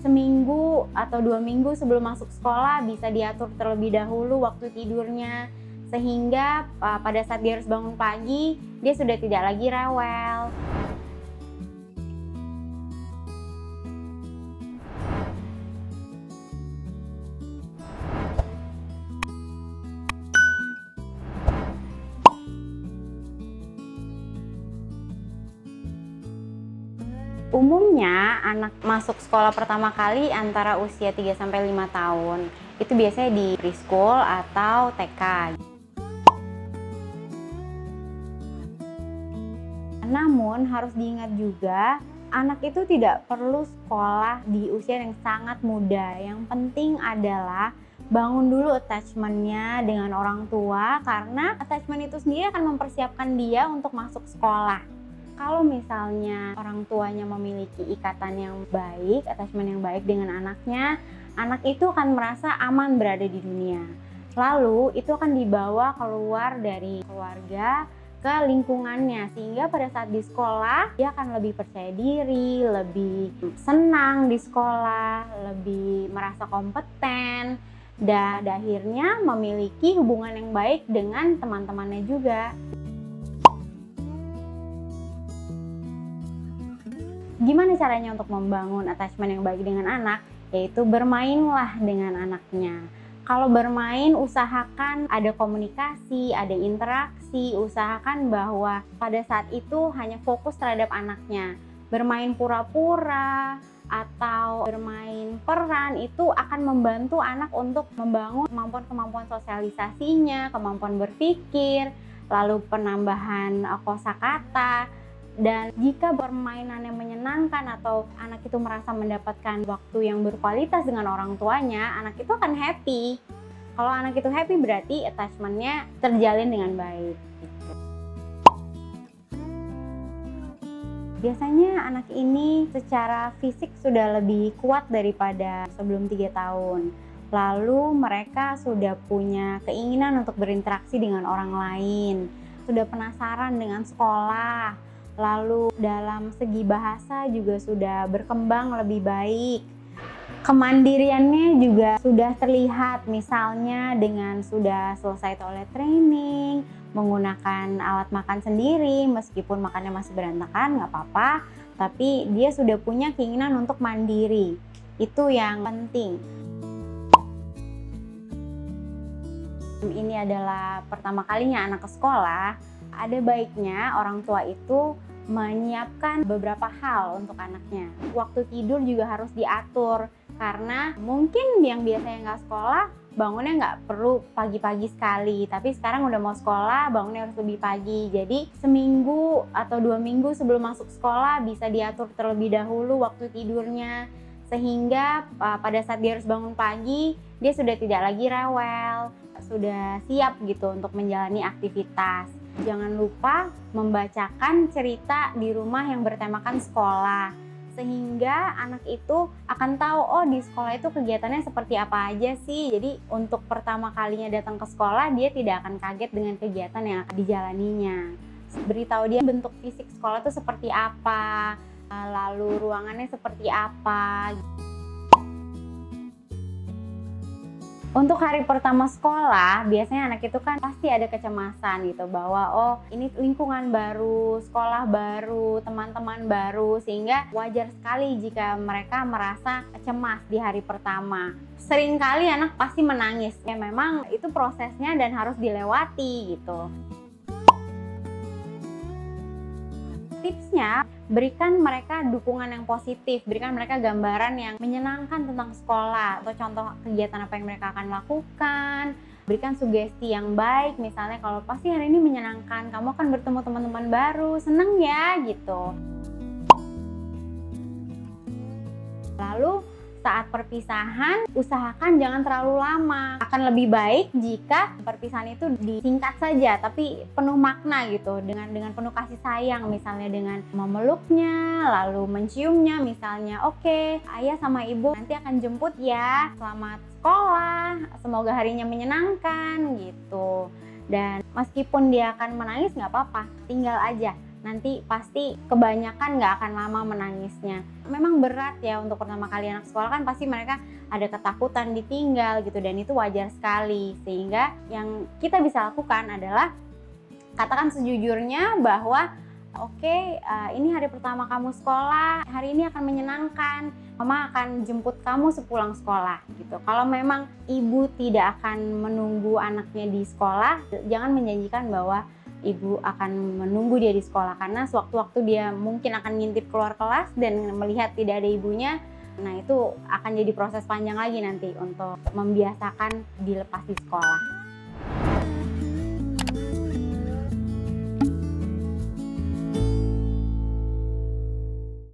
seminggu atau 2 minggu sebelum masuk sekolah bisa diatur terlebih dahulu waktu tidurnya, sehingga pada saat dia harus bangun pagi, dia sudah tidak lagi rewel. Umumnya anak masuk sekolah pertama kali antara usia 3-5 tahun. Itu biasanya di preschool atau TK. Namun harus diingat juga, anak itu tidak perlu sekolah di usia yang sangat muda. Yang penting adalah bangun dulu attachment-nya dengan orang tua, karena attachment itu sendiri akan mempersiapkan dia untuk masuk sekolah. Kalau misalnya orang tuanya memiliki ikatan yang baik, attachment yang baik dengan anaknya, anak itu akan merasa aman berada di dunia. Lalu itu akan dibawa keluar dari keluarga ke lingkungannya, sehingga pada saat di sekolah dia akan lebih percaya diri, lebih senang di sekolah, lebih merasa kompeten, dan akhirnya memiliki hubungan yang baik dengan teman-temannya juga. Gimana caranya untuk membangun attachment yang baik dengan anak? Yaitu bermainlah dengan anaknya. Kalau bermain, usahakan ada komunikasi, ada interaksi, usahakan bahwa pada saat itu hanya fokus terhadap anaknya. Bermain pura-pura atau bermain peran itu akan membantu anak untuk membangun kemampuan-kemampuan sosialisasinya, kemampuan berpikir, lalu penambahan kosakata. Dan jika permainan yang menyenangkan atau anak itu merasa mendapatkan waktu yang berkualitas dengan orang tuanya, anak itu akan happy. Kalau anak itu happy berarti attachment-nya terjalin dengan baik. Biasanya anak ini secara fisik sudah lebih kuat daripada sebelum 3 tahun. Lalu mereka sudah punya keinginan untuk berinteraksi dengan orang lain, sudah penasaran dengan sekolah. Lalu dalam segi bahasa juga sudah berkembang lebih baik. Kemandiriannya juga sudah terlihat, misalnya dengan sudah selesai toilet training, menggunakan alat makan sendiri, meskipun makannya masih berantakan nggak apa-apa, tapi dia sudah punya keinginan untuk mandiri. Itu yang penting. Ini adalah pertama kalinya anak ke sekolah. Ada baiknya orang tua itu menyiapkan beberapa hal untuk anaknya. Waktu tidur juga harus diatur, karena mungkin yang biasanya nggak sekolah, bangunnya nggak perlu pagi-pagi sekali. Tapi sekarang udah mau sekolah, bangunnya harus lebih pagi. Jadi seminggu atau 2 minggu sebelum masuk sekolah bisa diatur terlebih dahulu waktu tidurnya. Sehingga pada saat dia harus bangun pagi, dia sudah tidak lagi rewel, sudah siap gitu untuk menjalani aktivitas. Jangan lupa membacakan cerita di rumah yang bertemakan sekolah, sehingga anak itu akan tahu, oh di sekolah itu kegiatannya seperti apa aja sih. Jadi untuk pertama kalinya datang ke sekolah, dia tidak akan kaget dengan kegiatan yang akan dijalaninya. Beritahu dia bentuk fisik sekolah itu seperti apa, lalu ruangannya seperti apa. Untuk hari pertama sekolah, biasanya anak itu kan pasti ada kecemasan gitu, bahwa oh ini lingkungan baru, sekolah baru, teman-teman baru, sehingga wajar sekali jika mereka merasa cemas di hari pertama. Seringkali anak pasti menangis, ya memang itu prosesnya dan harus dilewati gitu. Tipsnya, berikan mereka dukungan yang positif, berikan mereka gambaran yang menyenangkan tentang sekolah atau contoh kegiatan apa yang mereka akan lakukan. Berikan sugesti yang baik, misalnya kalau pasti hari ini menyenangkan, kamu akan bertemu teman-teman baru, seneng ya gitu. Lalu saat perpisahan, usahakan jangan terlalu lama. Akan lebih baik jika perpisahan itu disingkat saja, tapi penuh makna gitu, dengan penuh kasih sayang, misalnya dengan memeluknya, lalu menciumnya, misalnya, oke, ayah sama ibu nanti akan jemput ya, selamat sekolah, semoga harinya menyenangkan gitu. Dan meskipun dia akan menangis nggak apa-apa, tinggal aja. nanti pasti kebanyakan nggak akan lama menangisnya. Memang berat ya untuk pertama kali anak sekolah, kan pasti mereka ada ketakutan ditinggal gitu, dan itu wajar sekali. Sehingga yang kita bisa lakukan adalah katakan sejujurnya bahwa oke, ini hari pertama kamu sekolah, hari ini akan menyenangkan, mama akan jemput kamu sepulang sekolah gitu. Kalau memang ibu tidak akan menunggu anaknya di sekolah, jangan menjanjikan bahwa ibu akan menunggu dia di sekolah, karena sewaktu-waktu dia mungkin akan ngintip keluar kelas dan melihat tidak ada ibunya, nah itu akan jadi proses panjang lagi nanti untuk membiasakan dilepas di sekolah.